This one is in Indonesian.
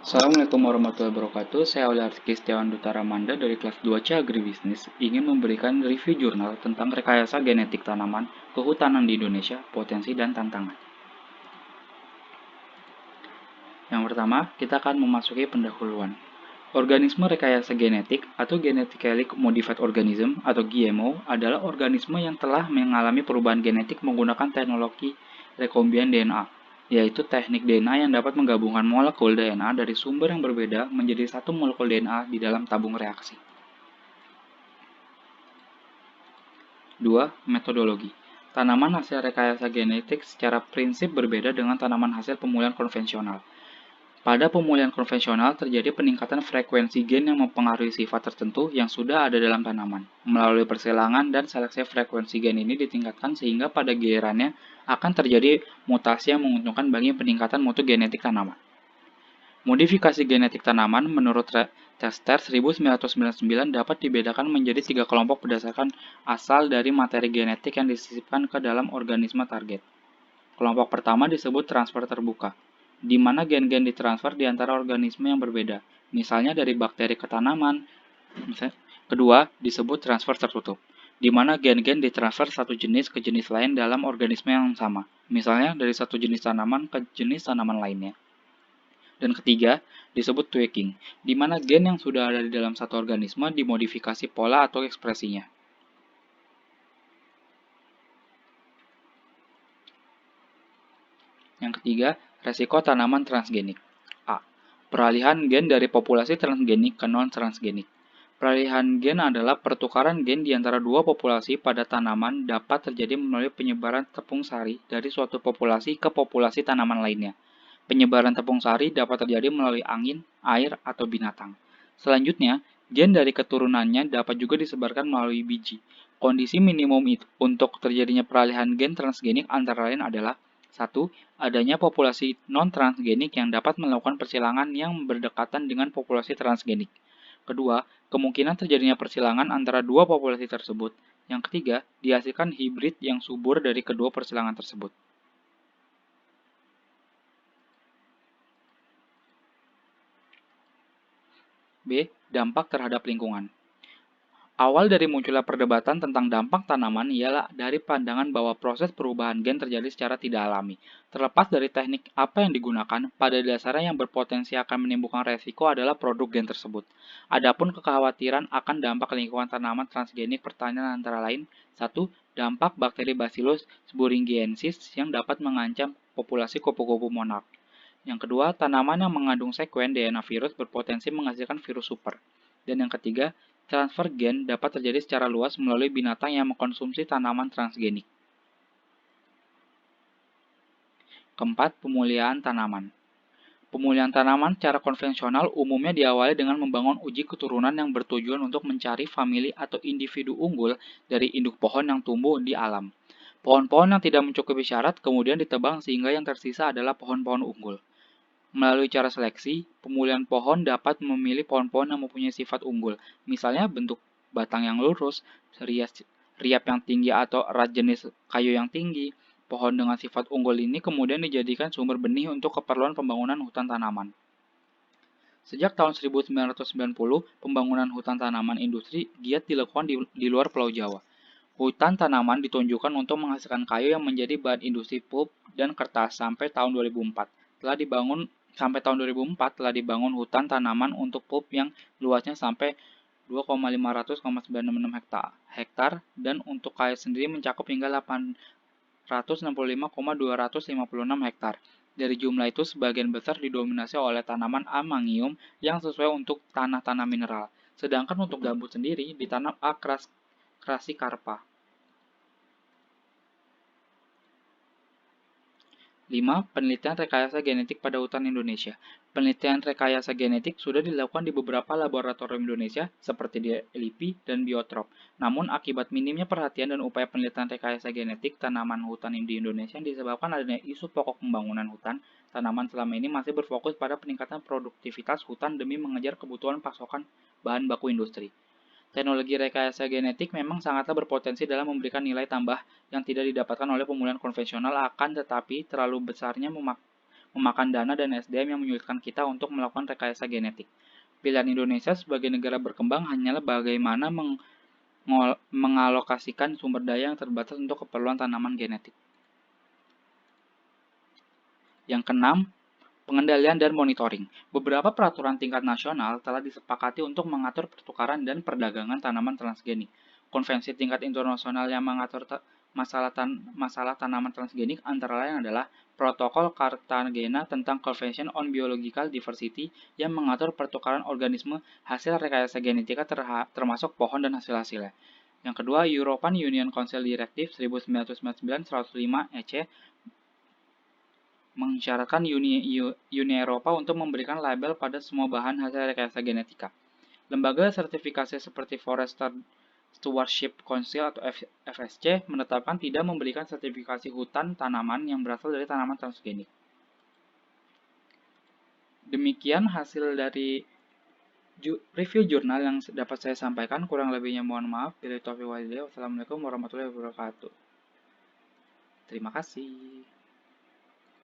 Assalamualaikum warahmatullahi wabarakatuh. Saya Auliarti Setiawan Duta Ramanda dari kelas 2C Agribisnis ingin memberikan review jurnal tentang rekayasa genetik tanaman kehutanan di Indonesia, potensi dan tantangan. Yang pertama, kita akan memasuki pendahuluan. Organisme rekayasa genetik atau genetically modified organism atau GMO adalah organisme yang telah mengalami perubahan genetik menggunakan teknologi rekombinan DNA, yaitu teknik DNA yang dapat menggabungkan molekul DNA dari sumber yang berbeda menjadi satu molekul DNA di dalam tabung reaksi. 2. Metodologi. Tanaman hasil rekayasa genetik secara prinsip berbeda dengan tanaman hasil pemulihan konvensional. Pada pemulihan konvensional terjadi peningkatan frekuensi gen yang mempengaruhi sifat tertentu yang sudah ada dalam tanaman. Melalui persilangan dan seleksi frekuensi gen ini ditingkatkan sehingga pada gilirannya akan terjadi mutasi yang menguntungkan bagi peningkatan mutu genetik tanaman. Modifikasi genetik tanaman menurut Tester 1999 dapat dibedakan menjadi 3 kelompok berdasarkan asal dari materi genetik yang disisipkan ke dalam organisme target. Kelompok pertama disebut transfer terbuka, di mana gen-gen ditransfer di antara organisme yang berbeda, misalnya dari bakteri ke tanaman. Kedua, disebut transfer tertutup, di mana gen-gen ditransfer satu jenis ke jenis lain dalam organisme yang sama, misalnya dari satu jenis tanaman ke jenis tanaman lainnya. Dan ketiga, disebut tweaking, di mana gen yang sudah ada di dalam satu organisme dimodifikasi pola atau ekspresinya. Yang ketiga, resiko tanaman transgenik. A. Peralihan gen dari populasi transgenik ke non-transgenik. Peralihan gen adalah pertukaran gen di antara dua populasi pada tanaman dapat terjadi melalui penyebaran tepung sari dari suatu populasi ke populasi tanaman lainnya. Penyebaran tepung sari dapat terjadi melalui angin, air, atau binatang. Selanjutnya, gen dari keturunannya dapat juga disebarkan melalui biji. Kondisi minimum untuk terjadinya peralihan gen transgenik antara lain adalah 1. Adanya populasi non-transgenik yang dapat melakukan persilangan yang berdekatan dengan populasi transgenik. Kedua, kemungkinan terjadinya persilangan antara dua populasi tersebut. Yang ketiga, dihasilkan hibrid yang subur dari kedua persilangan tersebut. B. Dampak terhadap lingkungan. Awal dari munculnya perdebatan tentang dampak tanaman ialah dari pandangan bahwa proses perubahan gen terjadi secara tidak alami. Terlepas dari teknik apa yang digunakan, pada dasarnya yang berpotensi akan menimbulkan resiko adalah produk gen tersebut. Adapun kekhawatiran akan dampak lingkungan tanaman transgenik pertanyaan antara lain, 1. Dampak bakteri Bacillus thuringiensis yang dapat mengancam populasi kupu-kupu monark. Yang kedua, tanaman yang mengandung sekuen DNA virus berpotensi menghasilkan virus super. Dan yang ketiga, transfer gen dapat terjadi secara luas melalui binatang yang mengkonsumsi tanaman transgenik. Keempat, pemulihan tanaman. Pemulihan tanaman secara konvensional umumnya diawali dengan membangun uji keturunan yang bertujuan untuk mencari famili atau individu unggul dari induk pohon yang tumbuh di alam. Pohon-pohon yang tidak mencukupi syarat kemudian ditebang sehingga yang tersisa adalah pohon-pohon unggul. Melalui cara seleksi, pemulihan pohon dapat memilih pohon-pohon yang mempunyai sifat unggul, misalnya bentuk batang yang lurus, riap yang tinggi atau erat jenis kayu yang tinggi. Pohon dengan sifat unggul ini kemudian dijadikan sumber benih untuk keperluan pembangunan hutan tanaman. Sejak tahun 1990, pembangunan hutan tanaman industri giat dilakukan di luar Pulau Jawa. Hutan tanaman ditunjukkan untuk menghasilkan kayu yang menjadi bahan industri pulp dan kertas sampai tahun 2004. Sampai tahun 2004 telah dibangun hutan tanaman untuk pulp yang luasnya sampai 2,500,966 hektar dan untuk kayu sendiri mencakup hingga 865,256 hektar. Dari jumlah itu, sebagian besar didominasi oleh tanaman amangium yang sesuai untuk tanah-tanah mineral. Sedangkan untuk gambut sendiri ditanam A. crassicarpa. 5. Penelitian rekayasa genetik pada hutan Indonesia. Penelitian rekayasa genetik sudah dilakukan di beberapa laboratorium Indonesia seperti di LIPI dan Biotrop. Namun, akibat minimnya perhatian dan upaya penelitian rekayasa genetik tanaman hutan di Indonesia yang disebabkan adanya isu pokok pembangunan hutan, tanaman selama ini masih berfokus pada peningkatan produktivitas hutan demi mengejar kebutuhan pasokan bahan baku industri. Teknologi rekayasa genetik memang sangatlah berpotensi dalam memberikan nilai tambah yang tidak didapatkan oleh pemulihan konvensional akan tetapi terlalu besarnya memakan dana dan SDM yang menyulitkan kita untuk melakukan rekayasa genetik. Pilihan Indonesia sebagai negara berkembang hanyalah bagaimana mengalokasikan sumber daya yang terbatas untuk keperluan tanaman genetik. Yang keenam, pengendalian dan monitoring. Beberapa peraturan tingkat nasional telah disepakati untuk mengatur pertukaran dan perdagangan tanaman transgenik. Konvensi tingkat internasional yang mengatur masalah tanaman transgenik antara lain adalah Protokol Cartagena tentang Convention on Biological Diversity yang mengatur pertukaran organisme hasil rekayasa genetika termasuk pohon dan hasil-hasilnya. Yang kedua, European Union Council Directive 1999-105 EC mensyaratkan Uni Eropa untuk memberikan label pada semua bahan hasil rekayasa genetika. Lembaga sertifikasi seperti Forester Stewardship Council atau FSC menetapkan tidak memberikan sertifikasi hutan tanaman yang berasal dari tanaman transgenik. Demikian hasil dari review jurnal yang dapat saya sampaikan. Kurang lebihnya mohon maaf. Wassalamualaikum warahmatullahi wabarakatuh. Terima kasih.